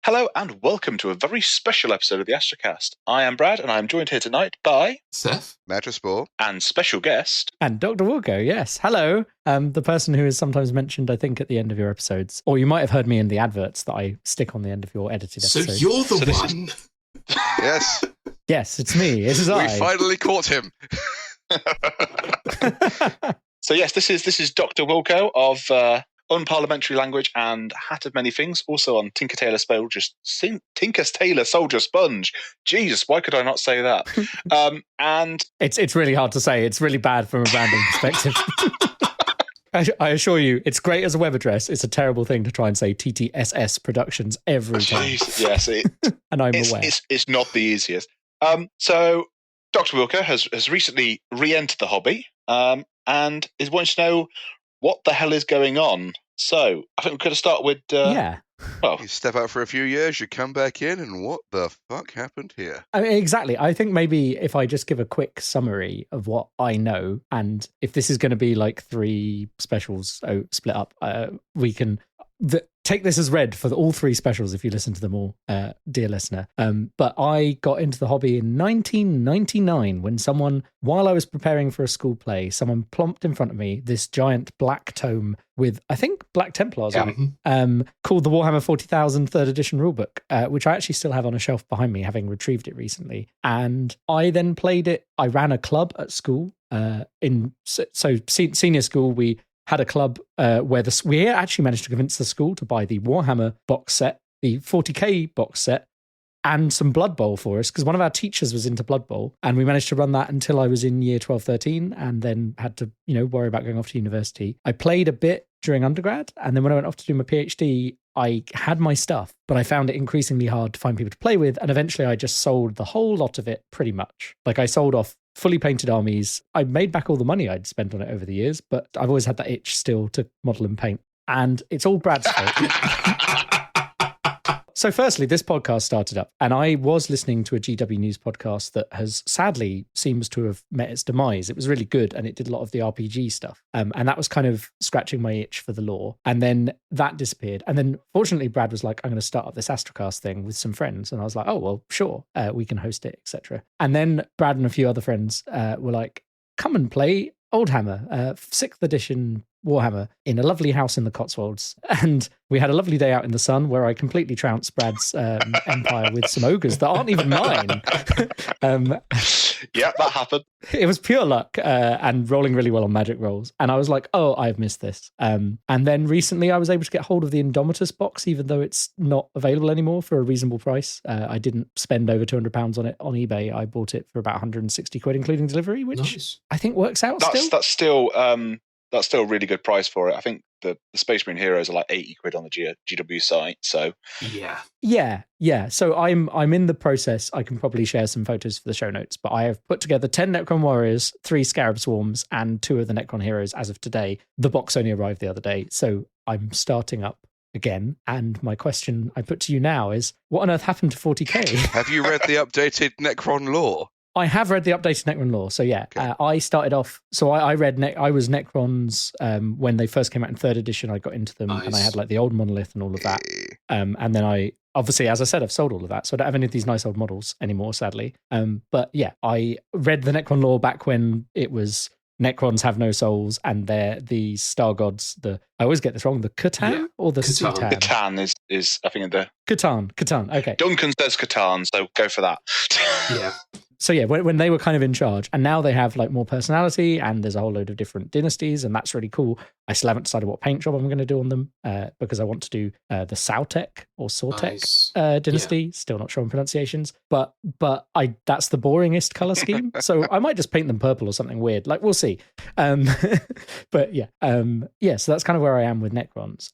Hello and welcome to a very special episode of the Astrocast. I am Brad and I am joined here tonight by Theff, Mataspore, and special guest and Dr. Wilko. Yes, hello. The person who is sometimes mentioned, I think, at the end of your episodes, or you might have heard me in the adverts that I stick on the end of your edited so episodes. you're the one. Yes, Yes, it's me. It is we I. finally caught him. So yes, this is Dr. Wilko of Unparliamentary Language and Hat of Many Things, also on Tinker Tailor Soldier Sponge. Jesus, why could I not say that? And It's really hard to say. It's really bad from a branding perspective. I assure you, it's great as a web address. It's a terrible thing to try and say TTSS Productions every time. jeez, yes, And I'm aware. it's not the easiest. So Dr. Wilko has recently re-entered the hobby and is wanting to know what the hell is going on. So I think we could have started with Yeah. well, You step out for a few years, you come back in, and what the fuck happened here? I mean, exactly. I think maybe if I just give a quick summary of what I know, and if this is going to be like 3 specials split up, we can take this as read for all 3 specials if you listen to them all, dear listener. But I got into the hobby in 1999 when someone, while I was preparing for a school play, someone plonked in front of me this giant black tome with, I think, Black Templars on it, called the Warhammer 40,000 3rd edition rulebook, which I actually still have on a shelf behind me, having retrieved it recently. And I then played it. I ran a club at school. Senior school, we had a club where we actually managed to convince the school to buy the Warhammer box set, the 40k box set, and some Blood Bowl for us, because one of our teachers was into Blood Bowl, and we managed to run that until I was in year 12, 13, and then had to, worry about going off to university. I played a bit during undergrad, and then when I went off to do my PhD, I had my stuff, but I found it increasingly hard to find people to play with, and eventually I just sold the whole lot of it, pretty much. Like, I sold off fully painted armies. I made back all the money I'd spent on it over the years, but I've always had that itch still to model and paint. And it's all Brad's fault. So firstly, this podcast started up, and I was listening to a GW News podcast that has sadly seems to have met its demise. It was really good, and it did a lot of the RPG stuff. And that was kind of scratching my itch for the lore. And then that disappeared. And then fortunately, Brad was like, I'm going to start up this Astrocast thing with some friends. And I was like, oh, well, sure, we can host it, etc. And then Brad and a few other friends were like, come and play Oldhammer, 6th edition Warhammer, in a lovely house in the Cotswolds. And we had a lovely day out in the sun where I completely trounced Brad's empire with some ogres that aren't even mine. Yeah, that happened. It was pure luck and rolling really well on magic rolls. And I was like, oh, I've missed this. And then recently I was able to get hold of the Indomitus box, even though it's not available anymore, for a reasonable price. I didn't spend over £200 on it on eBay. I bought it for about 160 quid, including delivery, which I think works out still. That's still a really good price for it. I think the Space Marine Heroes are like 80 quid on the GW site. So yeah. So I'm in the process. I can probably share some photos for the show notes, but I have put together 10 Necron Warriors, 3 Scarab Swarms, and 2 of the Necron Heroes as of today. The box only arrived the other day, so I'm starting up again. And my question I put to you now is, what on earth happened to 40k? Have you read the updated Necron lore? I have read the updated Necron lore. So yeah, okay. I started off. So I read. I was Necrons when they first came out in 3rd edition. I got into them, and I had like the old monolith and all of that. And then I obviously, as I said, I've sold all of that, so I don't have any of these nice old models anymore, sadly. But yeah, I read the Necron lore back when it was Necrons have no souls, and they're the star gods. I always get this wrong. The Catan or the Citan? Catan is I think the Catan. Okay. Duncan says Catan, so go for that. Yeah. So yeah, when they were kind of in charge, and now they have like more personality, and there's a whole load of different dynasties, and that's really cool. I still haven't decided what paint job I'm going to do on them because I want to do the Sautek or Sortek dynasty. Yeah. Still not sure on pronunciations, but that's the boringest color scheme. So I might just paint them purple or something weird. Like, we'll see. But yeah, so that's kind of where I am with Necrons.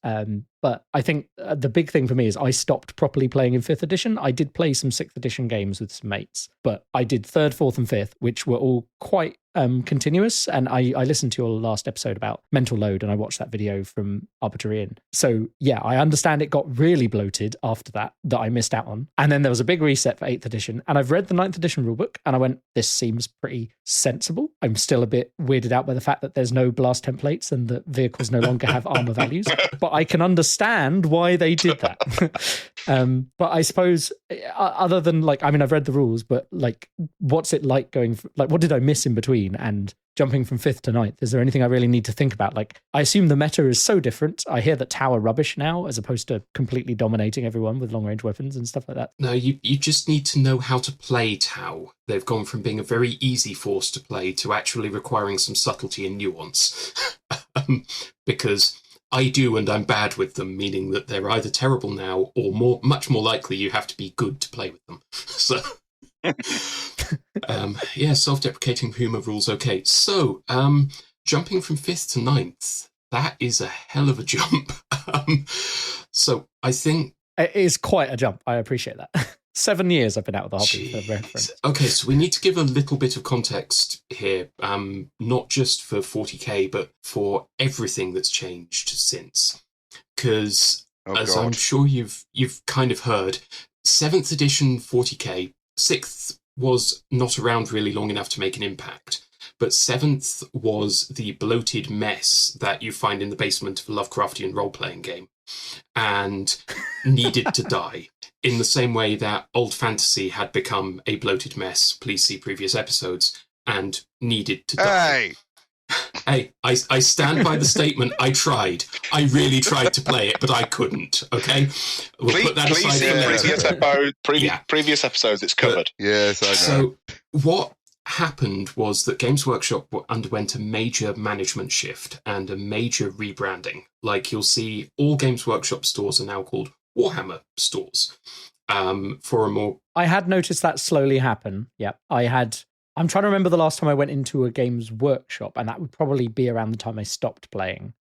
But I think the big thing for me is I stopped properly playing in 5th edition. I did play some 6th edition games with some mates, but I did 3rd, 4th, and 5th, which were all quite continuous. And I listened to your last episode about mental load, and I watched that video from Arbitarian. So yeah, I understand it got really bloated after that I missed out on. And then there was a big reset for 8th edition. And I've read the 9th edition rulebook, and I went, this seems pretty sensible. I'm still a bit weirded out by the fact that there's no blast templates and that vehicles no longer have armor values. But I can understand why they did that. But I suppose other than like, I mean, I've read the rules, but like, what's it like going, like, what did I miss in between and jumping from 5th to 9th? Is there anything I really need to think about? Like, I assume the meta is so different. I hear that Tau are rubbish now, as opposed to completely dominating everyone with long range weapons and stuff like that. No, you just need to know how to play Tau. They've gone from being a very easy force to play to actually requiring some subtlety and nuance. Because I do, and I'm bad with them, meaning that they're either terrible now or much more likely you have to be good to play with them. So, yeah, self-deprecating humour rules okay. So, jumping from 5th to 9th, that is a hell of a jump. So I think... It is quite a jump. I appreciate that. 7 years I've been out of the hobby for reference. Okay, so we need to give a little bit of context here, not just for 40k, but for everything that's changed since. Because, I'm sure you've kind of heard, 7th edition 40k, 6th was not around really long enough to make an impact, but 7th was the bloated mess that you find in the basement of a Lovecraftian role-playing game, and needed to die. In the same way that old fantasy had become a bloated mess, please see previous episodes, and needed to die. Hey, I stand by the statement. I tried. I really tried to play it, but I couldn't. Okay, we'll put that aside for later. Previous episodes, it's covered. Yes, I know. So what happened was that Games Workshop underwent a major management shift and a major rebranding. Like, you'll see all Games Workshop stores are now called Warhammer stores. For a more... I had noticed that slowly happen. Yeah, I'm trying to remember the last time I went into a Games Workshop, and that would probably be around the time I stopped playing.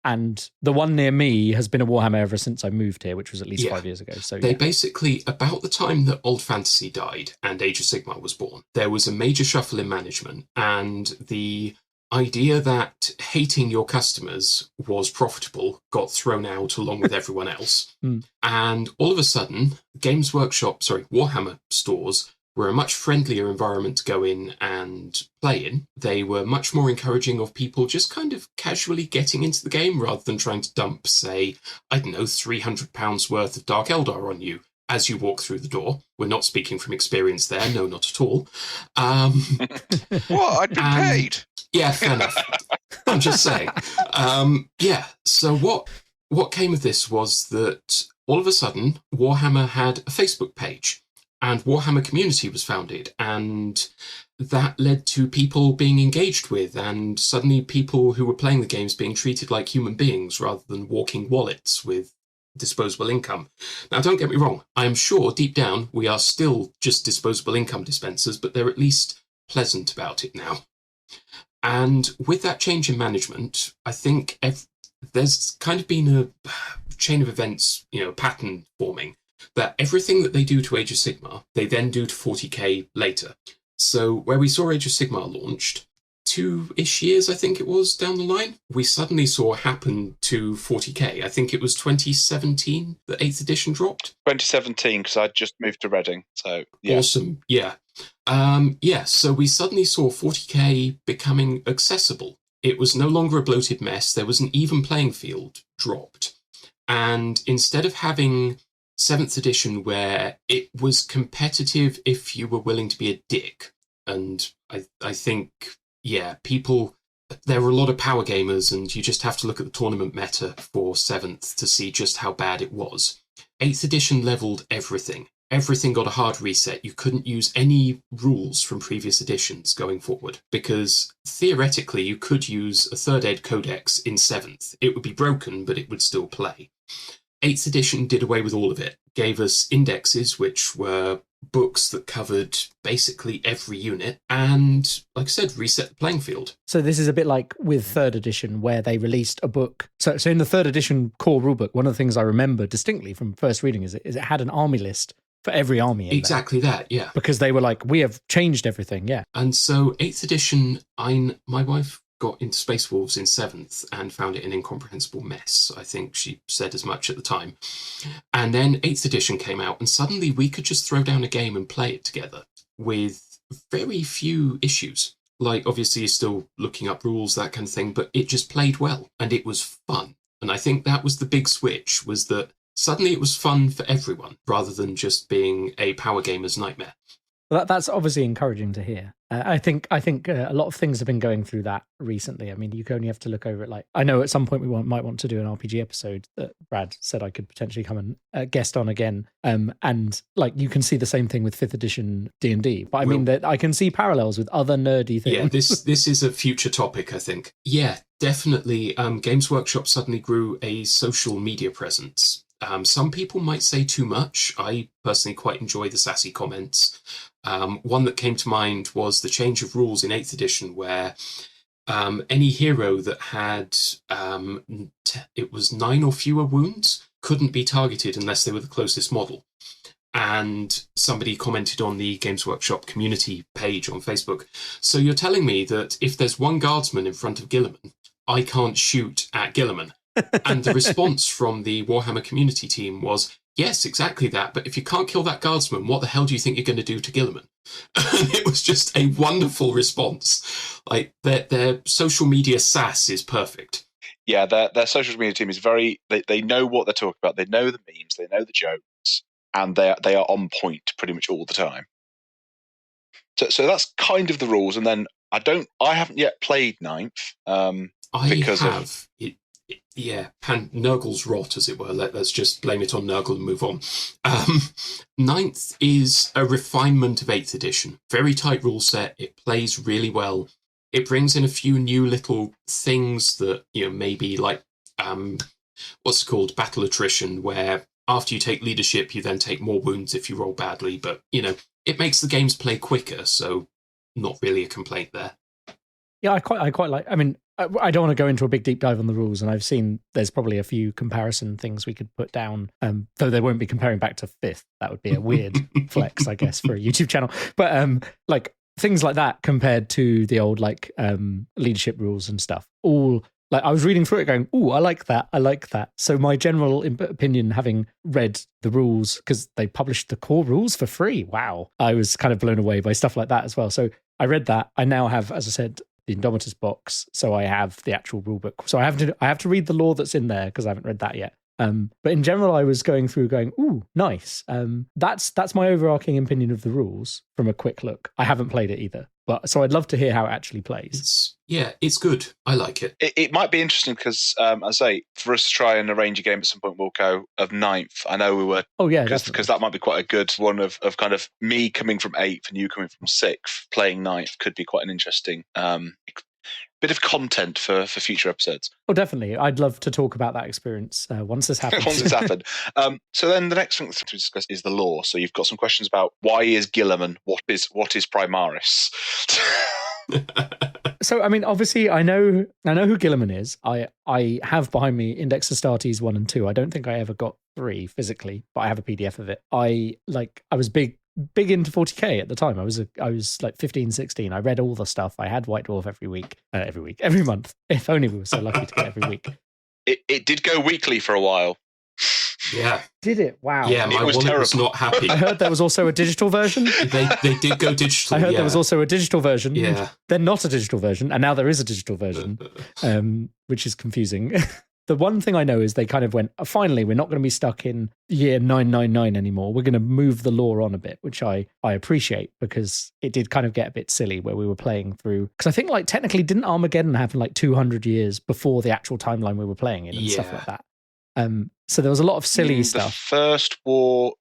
And the one near me has been a Warhammer ever since I moved here, which was at least 5 years ago. So they basically, about the time that Old Fantasy died and Age of Sigmar was born, there was a major shuffle in management, and the idea that hating your customers was profitable got thrown out along with everyone else. And all of a sudden, Warhammer stores were a much friendlier environment to go in and play in. They were much more encouraging of people just kind of casually getting into the game rather than trying to dump, say, I don't know, £300 worth of Dark Eldar on you as you walk through the door. We're not speaking from experience there, no, not at all. What? I'd be paid. Yeah, fair enough. I'm just saying. So what came of this was that all of a sudden, Warhammer had a Facebook page, and Warhammer Community was founded, and that led to people being engaged with, and suddenly people who were playing the games being treated like human beings rather than walking wallets with disposable income. Now, don't get me wrong. I am sure deep down we are still just disposable income dispensers, but they're at least pleasant about it now. And with that change in management, I think there's kind of been a chain of events, pattern forming, that everything that they do to Age of Sigmar, they then do to 40k later. So where we saw Age of Sigmar launched, 2-ish years, I think it was, down the line, we suddenly saw happen to 40k. I think it was 2017 that 8th edition dropped. 2017, because I just moved to Reading. So, yeah. Awesome, yeah. So we suddenly saw 40k becoming accessible. It was no longer a bloated mess. There was an even playing field dropped. And instead of having 7th edition where it was competitive if you were willing to be a dick, and I think, people, there were a lot of power gamers, and you just have to look at the tournament meta for 7th to see just how bad it was. 8th edition leveled everything. Everything got a hard reset. You couldn't use any rules from previous editions going forward, because theoretically you could use a 3rd ed codex in 7th. It would be broken, but it would still play. 8th edition did away with all of it, gave us indexes, which were books that covered basically every unit, and, like I said, reset the playing field. So this is a bit like with 3rd edition, where they released a book. So in the 3rd edition core rulebook, one of the things I remember distinctly from first reading is it had an army list for every army. Exactly that, yeah. Because they were like, we have changed everything, yeah. And so 8th edition, my wife got into Space Wolves in 7th and found it an incomprehensible mess. I think she said as much at the time. And then 8th edition came out, and suddenly we could just throw down a game and play it together with very few issues. Like, obviously, you're still looking up rules, that kind of thing, but it just played well, and it was fun. And I think that was the big switch, was that suddenly it was fun for everyone, rather than just being a power gamer's nightmare. Well, that's obviously encouraging to hear. I think a lot of things have been going through that recently. I mean, you only have to look over it. Like, I know at some point we might want to do an RPG episode that Brad said I could potentially come and guest on again. And like, you can see the same thing with 5th edition D&D. But I mean that I can see parallels with other nerdy things. Yeah, this is a future topic, I think. Yeah, definitely. Games Workshop suddenly grew a social media presence. Some people might say too much. I personally quite enjoy the sassy comments. One that came to mind was the change of rules in 8th edition, where any hero that had it was 9 or fewer wounds couldn't be targeted unless they were the closest model. And somebody commented on the Games Workshop community page on Facebook. So you're telling me that if there's one guardsman in front of Gilliman, I can't shoot at Gilliman? And the response from the Warhammer community team was, yes, exactly that. But if you can't kill that guardsman, what the hell do you think you're going to do to Gilliman? And it was just a wonderful response. Like, their social media sass is perfect. Yeah, their social media team is they know what they're talking about. They know the memes, they know the jokes, and they are on point pretty much all the time. So that's kind of the rules. And then I haven't yet played 9th. Yeah, Nurgle's rot, as it were. Let's just blame it on Nurgle and move on. 9th is a refinement of 8th edition. Very tight rule set. It plays really well. It brings in a few new little things that, maybe like, what's it called? Battle attrition, where after you take leadership, you then take more wounds if you roll badly. But, it makes the games play quicker, so not really a complaint there. Yeah, I quite like. I mean, I don't want to go into a big deep dive on the rules, and I've seen there's probably a few comparison things we could put down, though they won't be comparing back to 5th. That would be a weird flex, I guess, for a YouTube channel. But like things like that compared to the old like leadership rules and stuff. All like I was reading through it, going, "Ooh, I like that. I like that." So my general opinion, having read the rules, because they published the core rules for free. Wow, I was kind of blown away by stuff like that as well. So I read that. I now have, as I said, the Indomitus box, so I have the actual rule book. So I have to read the lore that's in there because I haven't read that yet. But in general, I was going through going, ooh, nice. That's my overarching opinion of the rules from a quick look. I haven't played it either, but so I'd love to hear how it actually plays. It's good. I like it. It might be interesting because, as I say, for us to try and arrange a game at some point, Wilko, of 9th. I know we were. Oh yeah, because that might be quite a good one of kind of me coming from 8th and you coming from 6th. Playing 9th could be quite an interesting bit of content for future episodes. Oh, definitely. I'd love to talk about that experience once this happens. Once it's happened. So then the next thing to discuss is the lore. So you've got some questions about why is Gilliman? What is Primarchs? So, I mean, obviously, I know who Gilliman is. I have behind me Index Astartes 1 and 2. I don't think I ever got 3 physically, but I have a PDF of it. I was big into 40k at the time. I was like 15, 16. I read all the stuff. I had White Dwarf every month. If only we were so lucky to get every week. It did go weekly for a while. Yeah. Did it? Wow. Yeah, my wallet was not happy. I heard there was also a digital version. They did go digital. I heard there was also a digital version. Yeah. Then not a digital version, and now there is a digital version, which is confusing. The one thing I know is they kind of went, finally, we're not going to be stuck in year 999 anymore. We're going to move the lore on a bit, which I appreciate, because it did kind of get a bit silly where we were playing through. Because I think like technically didn't Armageddon happen like 200 years before the actual timeline we were playing in and stuff like that? So there was a lot of silly stuff. The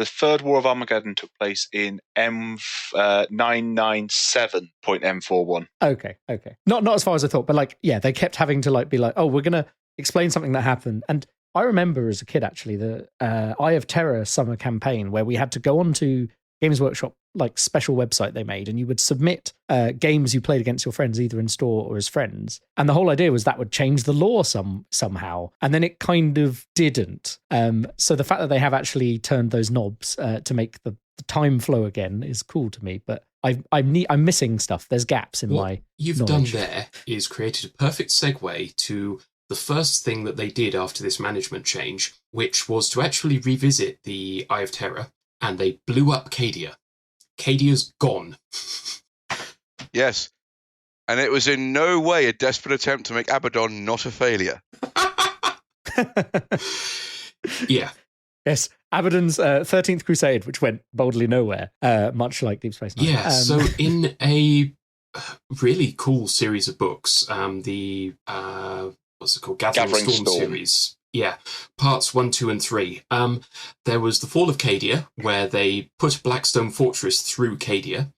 third war of Armageddon took place in M997.M41. Okay. Not as far as I thought, but like, yeah, they kept having to like be like, oh, we're going to explain something that happened. And I remember as a kid, actually, the Eye of Terror summer campaign where we had to go on to Games Workshop like special website they made, and you would submit games you played against your friends, either in store or as friends. And the whole idea was that would change the law somehow, and then it kind of didn't. So the fact that they have actually turned those knobs to make the time flow again is cool to me. But I'm missing stuff. There's gaps in my you've knowledge. done there is created a perfect segue to the first thing that they did after this management change, which was to actually revisit the Eye of Terror, and they blew up Cadia. Cadia's gone. Yes. And it was in no way a desperate attempt to make Abaddon not a failure. Yeah. Yes, Abaddon's 13th Crusade, which went boldly nowhere, much like Deep Space Nine. Yeah, so in a really cool series of books, the, what's it called? Gathering Storm series. Yeah, parts 1, 2, and 3. There was the Fall of Cadia, where they put a Blackstone fortress through Cadia.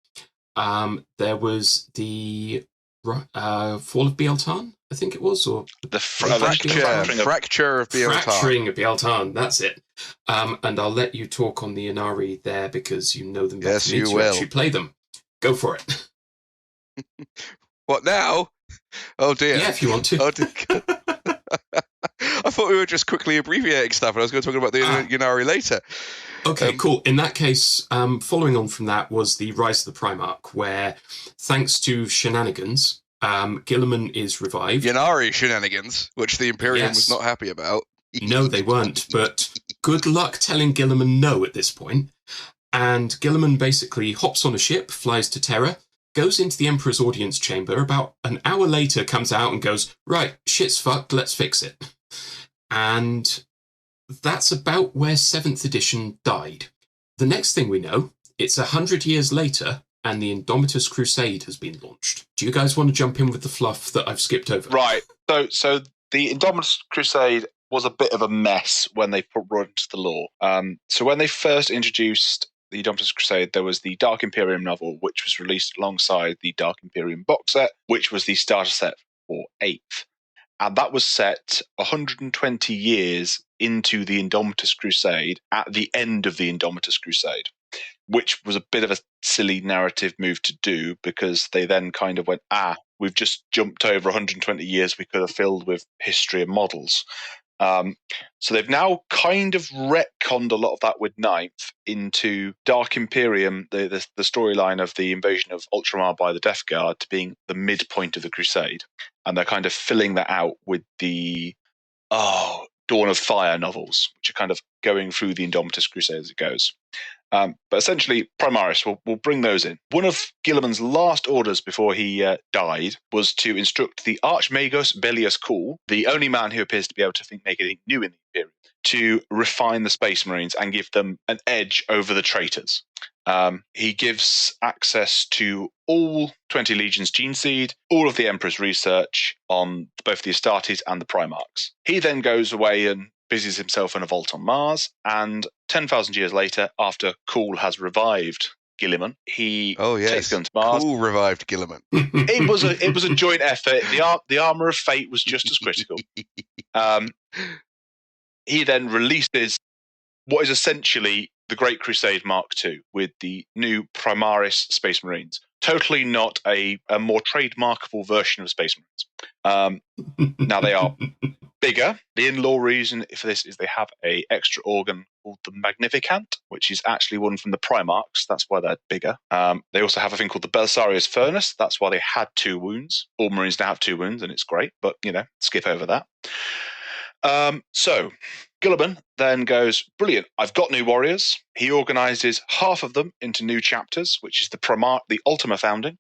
There was the Fall of Bieltan, I think it was, or the fracture of Bieltan. Fracturing of Bieltan, that's it. And I'll let you talk on the Inari there because you know them better than me to actually play them. Go for it. What now? Oh dear. Yeah, if you want to. Oh dear. I thought we were just quickly abbreviating stuff, and I was going to talk about the Inari later. Okay, cool. In that case, following on from that was the Rise of the Primarch, where, thanks to shenanigans, Guilliman is revived. Inari shenanigans, which the Imperium was not happy about. No, they weren't, but good luck telling Guilliman no at this point. And Guilliman basically hops on a ship, flies to Terra, goes into the Emperor's audience chamber, about an hour later comes out and goes, right, shit's fucked, let's fix it. And that's about where 7th edition died. The next thing we know, it's 100 years later, and the Indomitus Crusade has been launched. Do you guys want to jump in with the fluff that I've skipped over? Right. So the Indomitus Crusade was a bit of a mess when they brought it into the lore. So when they first introduced the Indomitus Crusade, there was the Dark Imperium novel, which was released alongside the Dark Imperium box set, which was the starter set for 8th. And that was set 120 years into the Indomitus Crusade at the end of the Indomitus Crusade, which was a bit of a silly narrative move to do because they then kind of went, we've just jumped over 120 years we could have filled with history and models. So they've now kind of retconned a lot of that with 9th into Dark Imperium, the storyline of the invasion of Ultramar by the Death Guard, to being the midpoint of the Crusade. And they're kind of filling that out with the Dawn of Fire novels, which are kind of going through the Indomitus Crusade as it goes. But essentially, Primaris will bring those in. One of Guilliman's last orders before he died was to instruct the Archmagos Belius Cool, the only man who appears to be able to make anything new in the Imperium, to refine the Space Marines and give them an edge over the traitors. He gives access to all 20 Legions gene seed, all of the Emperor's research on both the Astartes and the Primarchs. He then goes away and busies himself in a vault on Mars, and 10,000 years later, after Cool has revived Guilliman, he takes them to Mars. Cool revived Guilliman. It was a joint effort. The armor of fate was just as critical. He then releases what is essentially the Great Crusade Mark II with the new Primaris Space Marines. Totally not a more trademarkable version of Space Marines. Now they are bigger. The in-law reason for this is they have a extra organ called the Magnificant, which is actually one from the Primarchs. That's why they're bigger. They also have a thing called the Belisarius Furnace. That's why they had 2 wounds. All Marines now have 2 wounds, and it's great. But, skip over that. So Guilliman then goes, brilliant, I've got new warriors. He organizes half of them into new chapters, which is the Ultima Founding,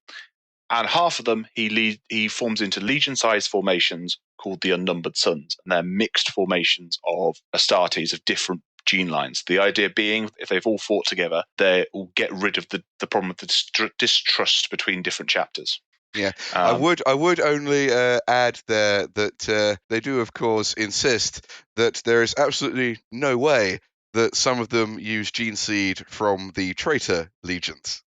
and half of them he forms into legion-sized formations called the Unnumbered Sons, and they're mixed formations of Astartes of different gene lines. The idea being, if they've all fought together, they will get rid of the problem of the distrust between different chapters. Yeah, I would only add there that they do, of course, insist that there is absolutely no way that some of them use gene seed from the traitor legions.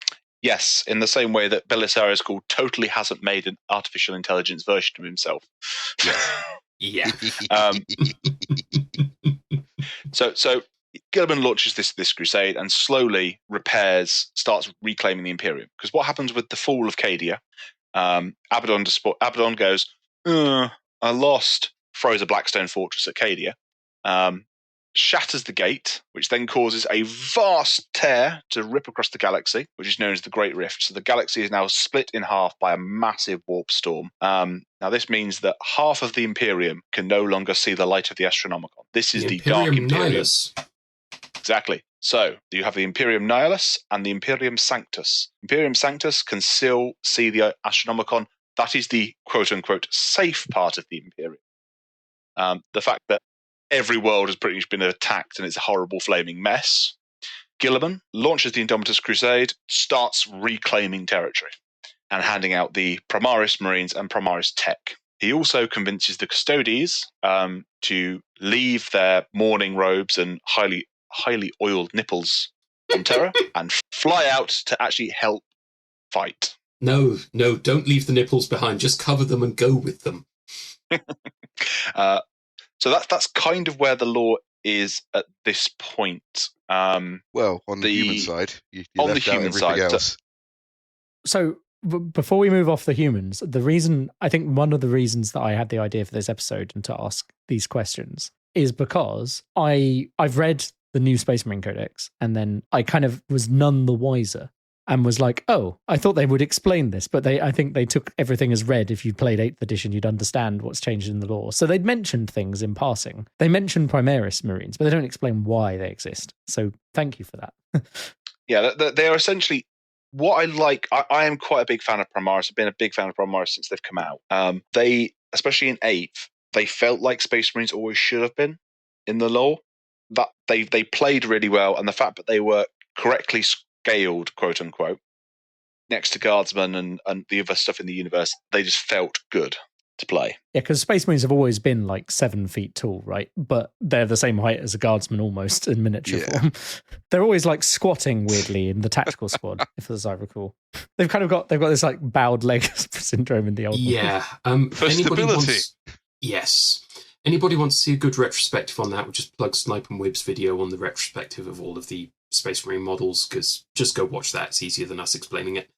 Yes, in the same way that Belisarius Cool totally hasn't made an artificial intelligence version of himself. Yeah. So Gilliman launches this crusade and slowly starts reclaiming the Imperium. Because what happens with the fall of Cadia? Abaddon goes, I lost, throws a Blackstone fortress at Cadia, shatters the gate, which then causes a vast tear to rip across the galaxy, which is known as the Great Rift. So the galaxy is now split in half by a massive warp storm. Now this means that half of the Imperium can no longer see the light of the Astronomicon. This is the Dark Imperium. Nihilus. Exactly. So you have the Imperium Nihilus and the Imperium Sanctus. Imperium Sanctus can still see the Astronomicon. That is the quote-unquote safe part of the Imperium. The fact that every world has pretty much been attacked and it's a horrible flaming mess. Gilliman launches the Indomitus Crusade, starts reclaiming territory and handing out the Primaris Marines and Primaris Tech. He also convinces the Custodes to leave their mourning robes and highly oiled nipples on Terra and fly out to actually help fight. No, don't leave the nipples behind. Just cover them and go with them. So that's kind of where the lore is at this point. Well, on the human side, you left out everything else. So before we move off the humans, I think one of the reasons that I had the idea for this episode and to ask these questions is because I've read the new Space Marine Codex and then I kind of was none the wiser. And was like, oh, I thought they would explain this, but I think they took everything as read. If you played 8th edition, you'd understand what's changed in the lore. So they'd mentioned things in passing. They mentioned Primaris Marines, but they don't explain why they exist. So thank you for that. Yeah, they are essentially what I like. I am quite a big fan of Primaris. I've been a big fan of Primaris since they've come out. They, especially in 8th, they felt like Space Marines always should have been in the lore. That they played really well, and the fact that they were correctly scaled, quote unquote, next to Guardsmen and the other stuff in the universe, they just felt good to play. Yeah, because Space Marines have always been like 7 feet tall, right? But they're the same height as a Guardsman almost in miniature form. They're always like squatting weirdly in the tactical squad, as I recall. They've got this like bowed leg syndrome in the old one. For stability. Yes. Anybody wants to see a good retrospective on that, we'll just plug Snipe and Wibb's video on the retrospective of all of the Space Marine models, because just go watch that. It's easier than us explaining it.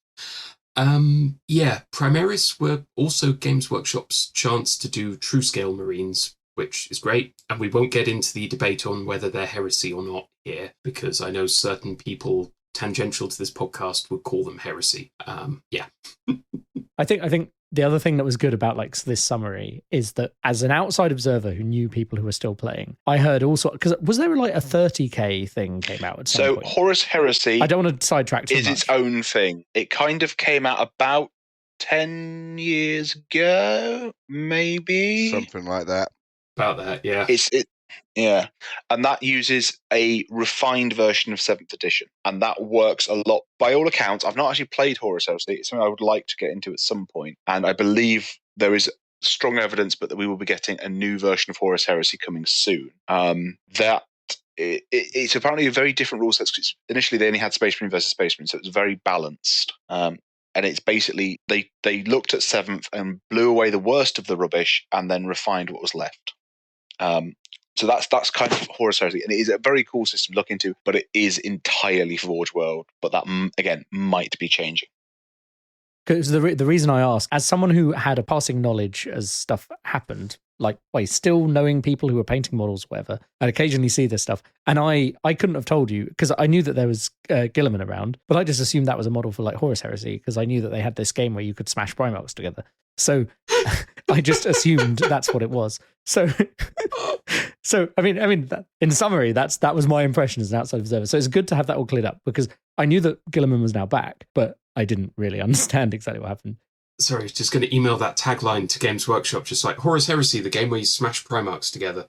Primaris were also Games Workshop's chance to do true scale Marines, which is great. And we won't get into the debate on whether they're heresy or not here, because I know certain people tangential to this podcast would call them heresy. I think the other thing that was good about like this summary is that as an outside observer who knew people who were still playing, I heard also, because was there like a 30k thing came out at some point? Horus Heresy, I don't want to sidetrack too much. Its own thing. It kind of came out about 10 years ago, maybe something like that. About that, yeah. Yeah, and that uses a refined version of 7th edition, and that works a lot. By all accounts, I've not actually played Horus Heresy. It's something I would like to get into at some point, and I believe there is strong evidence, but that we will be getting a new version of Horus Heresy coming soon. It's apparently a very different rule set. Initially, they only had Space Marine versus Space Marine, so it was very balanced. And it's basically they looked at 7th and blew away the worst of the rubbish, and then refined what was left. So that's kind of Horus Heresy, and it is a very cool system to look into, but it is entirely Forge World. But that, again, might be changing. Because the reason I ask, as someone who had a passing knowledge as stuff happened, like still knowing people who were painting models, whatever, I'd occasionally see this stuff, and I couldn't have told you because I knew that there was Gilliman around, but I just assumed that was a model for like Horus Heresy because I knew that they had this game where you could smash Primarchs together. So I just assumed that's what it was. So I mean, in summary, that was my impression as an outside observer. So it's good to have that all cleared up because I knew that Gilliman was now back, but I didn't really understand exactly what happened. Sorry, just going to email that tagline to Games Workshop, just like Horus Heresy, the game where you smash Primarchs together.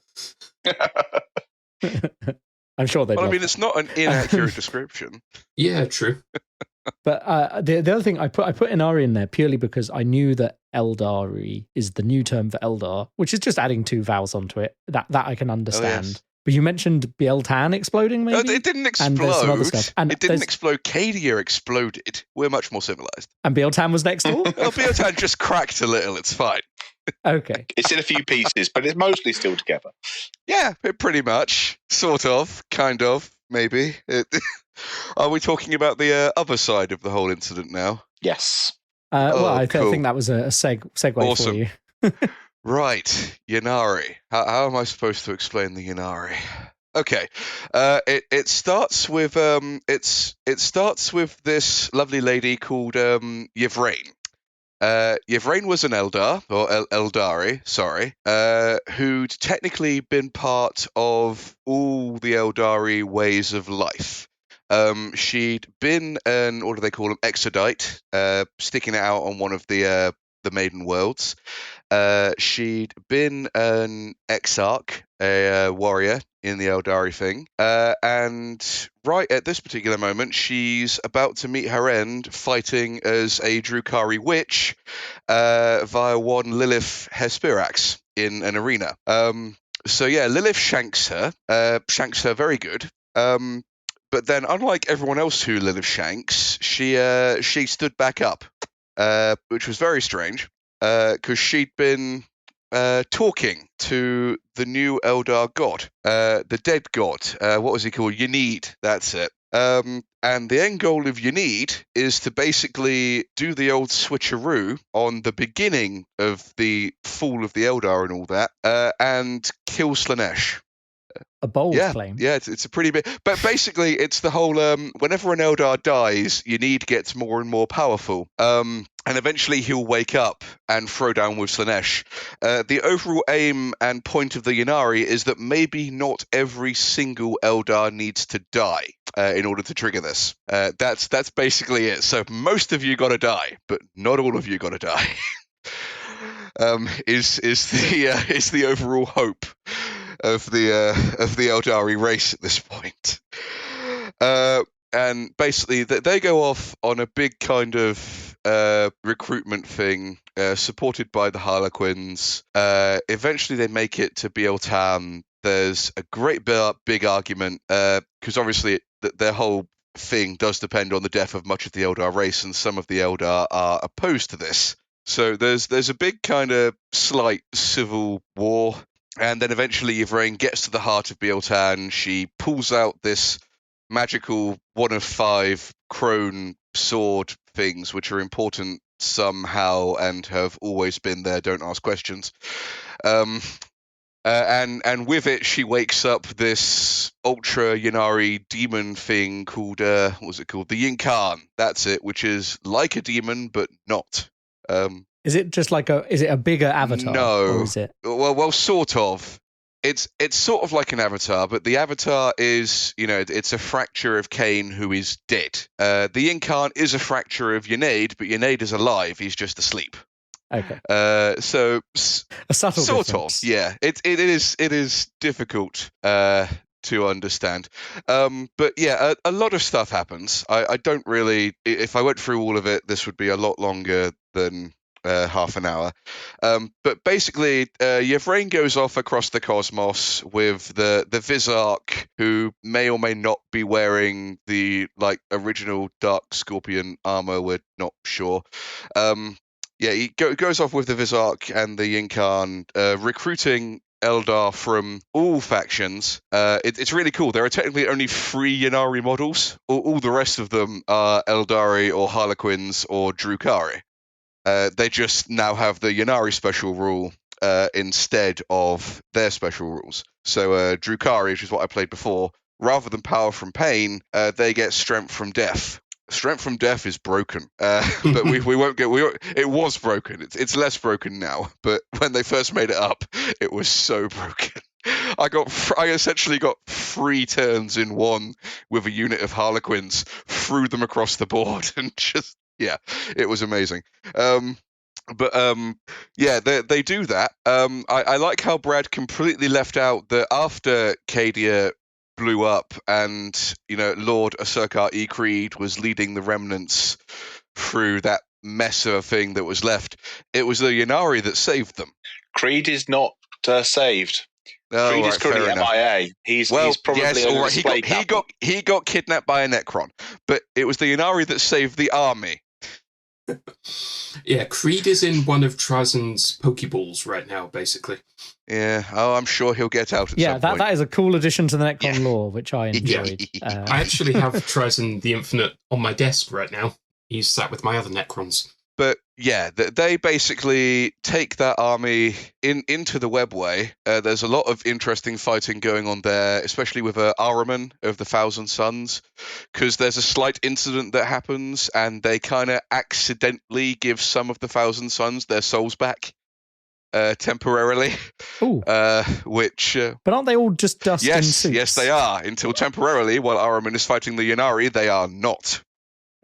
I'm sure they. Well, I mean, it's not an inaccurate description. Yeah, true. But the other thing I put Inari in there purely because I knew that Eldari is the new term for Eldar, which is just adding 2 vowels onto it. That I can understand. Oh, yes. But you mentioned Bieltan exploding, maybe? No, it didn't explode. And there's some other stuff. And it didn't explode. Cadia exploded. We're much more civilized. And Bieltan was next door? Well, Bieltan just cracked a little. It's fine. Okay. It's in a few pieces, but it's mostly still together. Yeah, pretty much. Sort of. Kind of. Maybe. Are we talking about the other side of the whole incident now? Yes. Well, I cool. think that was a segue Awesome. for you. Right, Yanari. How am I supposed to explain the Yanari? Okay, it starts with it starts with this lovely lady called Yvraine. Yvraine was an Eldar, or Eldari, sorry, who'd technically been part of all the Eldari ways of life. She'd been an, what do they call them, Exodite, sticking it out on one of the Maiden Worlds. She'd been an Exarch, a warrior in the Eldari thing, and right at this particular moment, she's about to meet her end fighting as a Drukhari witch via one Lilith Hesperax in an arena. So yeah, Lilith shanks her very good. But then, unlike everyone else who Lilith shanks, she stood back up, which was very strange, because she'd been talking to the new Eldar god, the dead god. What was he called? Yanid. That's it. And the end goal of Yanid is to basically do the old switcheroo on the beginning of the fall of the Eldar and all that, and kill Slaanesh. A bold claim. Yeah, it's a pretty big. But basically, it's the whole. Whenever an Eldar dies, Yanid gets more and more powerful. And eventually he'll wake up and throw down with Slaanesh. The overall aim and point of the Yanari is that maybe not every single Eldar needs to die in order to trigger this. That's basically it. So most of you got to die, but not all of you got to die. Is the overall hope of the Eldari race at this point. And basically, they go off on a big kind of recruitment thing, supported by the Harlequins. Eventually, they make it to Biel-Tam. There's a great big argument, because obviously their whole thing does depend on the death of much of the Eldar race, and some of the Eldar are opposed to this. So there's a big kind of slight civil war. And then eventually Yvraine gets to the heart of Biel-Tam. She pulls out this magical 1 of 5 crone sword things, which are important somehow and have always been there. Don't ask questions. And with it, she wakes up this ultra Yanari demon thing called, what was it called? The Yinkan. That's it, which is like a demon, but not. Is it just like is it a bigger avatar? No. Or is it? Well, sort of. It's sort of like an avatar, but the avatar is, it's a fracture of Cain who is dead. The Yinkan is a fracture of Yanade, but Yanade is alive. He's just asleep. Okay. So a subtle sort difference. of, yeah. It is difficult to understand. But yeah, a lot of stuff happens. I don't really. If I went through all of it, this would be a lot longer than half an hour. But basically, Yvraine goes off across the cosmos with the Vizarch, who may or may not be wearing the original Dark Scorpion armor. We're not sure. Yeah, he goes off with the Vizarch and the Yinkan, recruiting Eldar from all factions. It's really cool. There are technically only 3 Yanari models. All the rest of them are Eldari or Harlequins or Drukhari. They just now have the Yanari special rule instead of their special rules. So Drukhari, which is what I played before, rather than power from pain, they get strength from death. Strength from death is broken, but we won't get. It was broken. It's less broken now. But when they first made it up, it was so broken. I essentially got 3 turns in one with a unit of Harlequins, threw them across the board, and just. Yeah, it was amazing. Yeah, they do that. I like how Brad completely left out that after Cadia blew up and, Lord Asurkar Creed was leading the remnants through that mess of a thing that was left, it was the Yanari that saved them. Creed is not saved. Creed is currently MIA. He's probably all right. He got kidnapped by a Necron, but it was the Yanari that saved the army. Yeah, Creed is in one of Trazen's Pokeballs right now, basically. Yeah. Oh, I'm sure he'll get out at some point. that is a cool addition to the Necron lore, which I enjoyed. I actually have Trazen the Infinite on my desk right now. He's sat with my other Necrons. But yeah, they basically take that army into the webway. There's a lot of interesting fighting going on there, especially with Ahriman of the Thousand Suns, because there's a slight incident that happens, and they kind of accidentally give some of the Thousand Suns their souls back temporarily. Ooh. Which. But aren't they all just dust in suits? Yes, they are. Until temporarily, while Ahriman is fighting the Ynnari, they are not.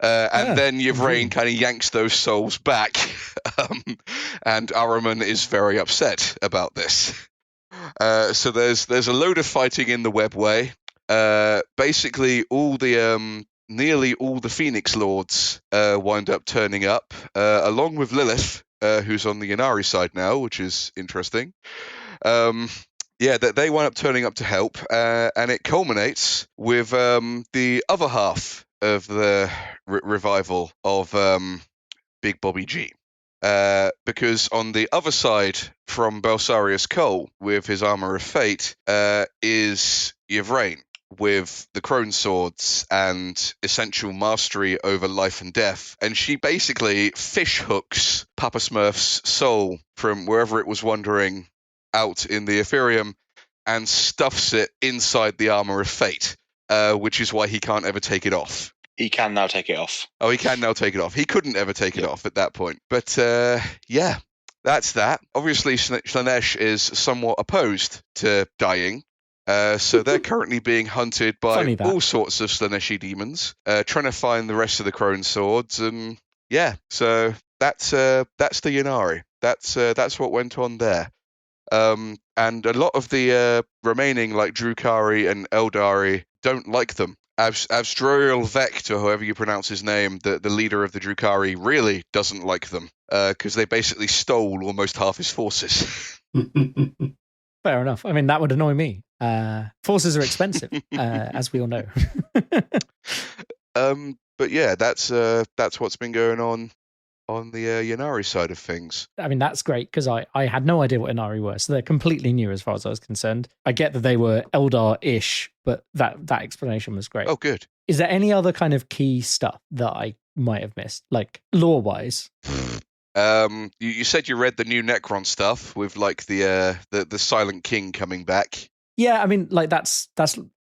Then Yvraine kind of yanks those souls back, and Ahriman is very upset about this. So there's a load of fighting in the webway. Basically, nearly all the Phoenix Lords wind up turning up, along with Lilith, who's on the Ynnari side now, which is interesting. They wind up turning up to help, and it culminates with the other half of the revival of Big Bobby G. Because on the other side from Belsarius Cole, with his Armour of Fate, is Yvraine, with the Crone Swords and essential mastery over life and death. And she basically fish hooks Papa Smurf's soul from wherever it was wandering out in the Ethereum and stuffs it inside the Armour of Fate. Which is why he can't ever take it off. He can now take it off. Oh, he can now take it off. He couldn't ever take it off at that point. But that's that. Obviously, Slaanesh is somewhat opposed to dying. So they're currently being hunted by all sorts of Slaaneshi demons, trying to find the rest of the Crone Swords. And so that's the Ynnari. That's what went on there. And a lot of the remaining, like Drukari and Eldari, don't like them. Avstroil Vect, or however you pronounce his name, the leader of the Drukari, really doesn't like them, because they basically stole almost half his forces. Fair enough. I mean, that would annoy me. Forces are expensive, as we all know. But yeah, that's what's been going on the Ynnari side of things. I mean, that's great, because I had no idea what Ynnari were, so they're completely new as far as I was concerned. I get that they were Eldar-ish, but that explanation was great. Oh, good. Is there any other kind of key stuff that I might have missed, like lore-wise? You said you read the new Necron stuff with like the Silent King coming back. Yeah, I mean, like that's.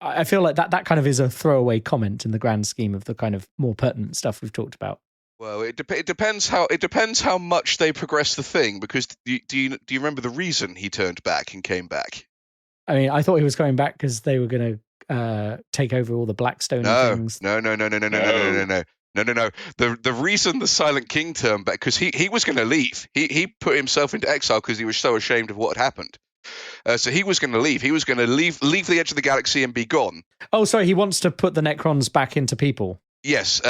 I feel like that kind of is a throwaway comment in the grand scheme of the kind of more pertinent stuff we've talked about. Well, it depends how much they progress the thing. Because do you remember the reason he turned back and came back? I mean, I thought he was going back because they were going to take over all the Blackstone things. No. No. The reason the Silent King turned back, because he was going to leave. He put himself into exile because he was so ashamed of what had happened. So he was going to leave. He was going to leave the edge of the galaxy and be gone. Oh, sorry. He wants to put the Necrons back into people. Yes.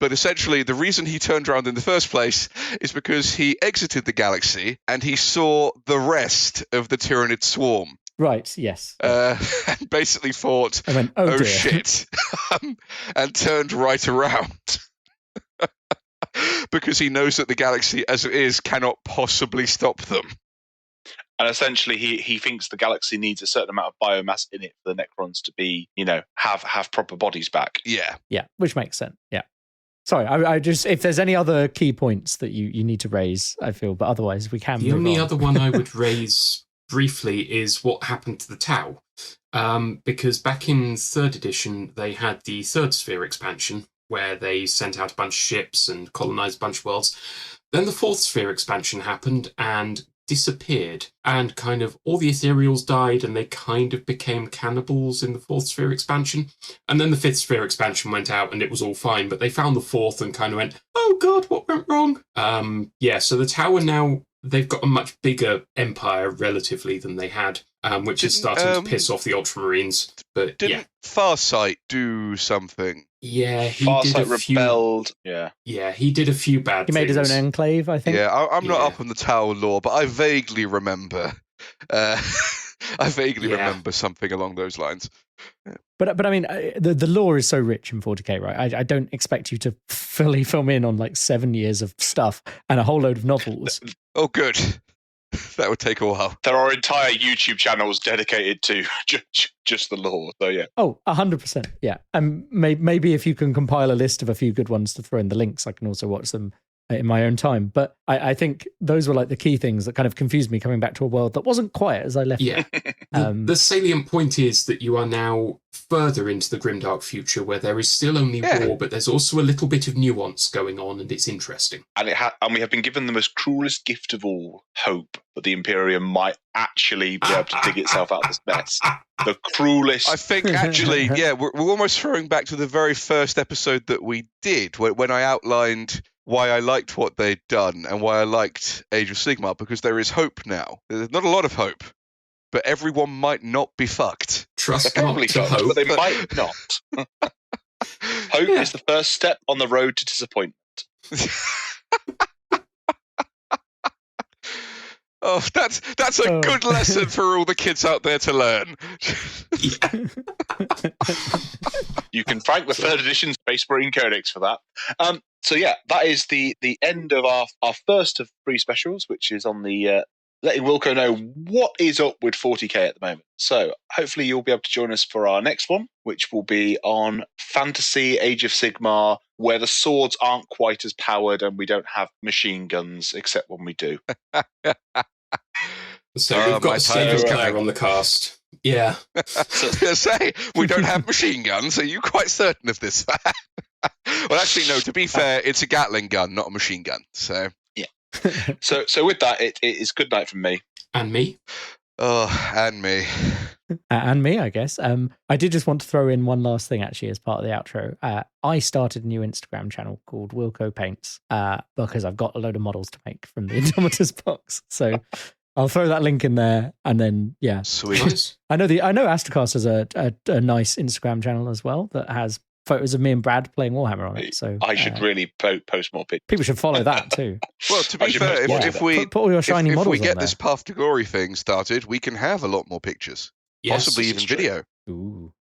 But essentially, the reason he turned around in the first place is because he exited the galaxy and he saw the rest of the Tyranid swarm. Right, yes. And basically thought, I went, oh dear. Shit, and turned right around. Because he knows that the galaxy, as it is, cannot possibly stop them. And essentially, he thinks the galaxy needs a certain amount of biomass in it for the Necrons to be, have proper bodies back. Yeah. Yeah, which makes sense, yeah. Sorry, I just, if there's any other key points that you need to raise, I feel, but otherwise we can The only other one I would raise briefly is what happened to the Tau. Because back in 3rd edition, they had the 3rd Sphere expansion, where they sent out a bunch of ships and colonized a bunch of worlds. Then the 4th Sphere expansion happened and disappeared, and kind of all the ethereals died and they kind of became cannibals in the 4th Sphere expansion. And then the 5th Sphere expansion went out and it was all fine, but they found the 4th and kind of went, oh god, what went wrong? So the Tower now, they've got a much bigger empire relatively than they had, which is starting to piss off the Ultramarines. But didn't Farsight do something? Yeah, he Farsight did a few. Rebelled. Yeah, he did a few bad things. He made his own enclave, I think. Yeah, I'm not up on the Tau lore, but I vaguely remember I vaguely remember something along those lines. But I mean, the lore is so rich in 40k, right? I don't expect you to fully film in on like 7 years of stuff and a whole load of novels. Oh, good. That would take a while. There are entire YouTube channels dedicated to just the lore. So yeah. Oh, 100%. Yeah. And maybe if you can compile a list of a few good ones to throw in the links, I can also watch them in my own time. But I think those were like the key things that kind of confused me coming back to a world that wasn't quiet as I left. Yeah. The salient point is that you are now further into the grimdark future where there is still only war, but there's also a little bit of nuance going on, and it's interesting. And we have been given the most cruelest gift of all, hope that the Imperium might actually be able to dig itself out of this mess. The cruelest. I think actually, we're almost throwing back to the very first episode that we did when I outlined why I liked what they'd done and why I liked Age of Sigmar, because there is hope now. There's not a lot of hope, but everyone might not be fucked. Trust They're not probably to fucked, hope. but they might not. Hope is the first step on the road to disappointment. Oh, that's a good lesson for all the kids out there to learn. You can thank the 3rd edition Space Marine Codex for that. So yeah, that is the end of our first of 3 specials, which is on the letting Wilko know what is up with 40k at the moment. So hopefully you'll be able to join us for our next one, which will be on Fantasy Age of Sigmar, where the swords aren't quite as powered and we don't have machine guns, except when we do. So we've got a stable player on the cast. Yeah. I was going to say, we don't have machine guns. Are you quite certain of this? Well, actually, no, to be fair, it's a Gatling gun, not a machine gun. So yeah. So with that, it is good night from me. And me. Oh, and me. And me, I guess. I did just want to throw in one last thing, actually, as part of the outro. I started a new Instagram channel called Wilko Paints because I've got a load of models to make from the Indomitus box. So I'll throw that link in there, and then Sweet. I know Astrocast has a nice Instagram channel as well that has photos of me and Brad playing Warhammer on it. So I should really post more pictures. People should follow that too. Well, to be fair, if we put all your shiny models if we on get there. this Path to Glory thing started, we can have a lot more pictures, possibly even video. Ooh.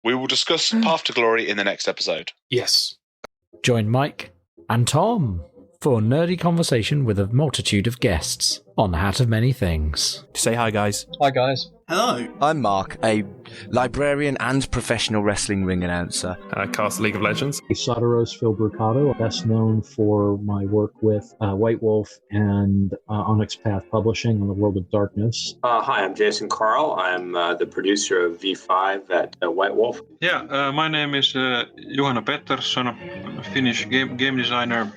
We will discuss Path to Glory in the next episode. Yes. Join Mike and Tom for nerdy conversation with a multitude of guests on Hat of Many Things. Say hi, guys. Hi, guys. Hello. I'm Mark, a librarian and professional wrestling ring announcer. I cast League of Legends. Soteros Filbricato, best known for my work with White Wolf and Onyx Path Publishing on the World of Darkness. Hi, I'm Jason Carl. I'm the producer of V5 at White Wolf. Yeah, my name is Johanna Pettersson. I'm a Finnish game designer.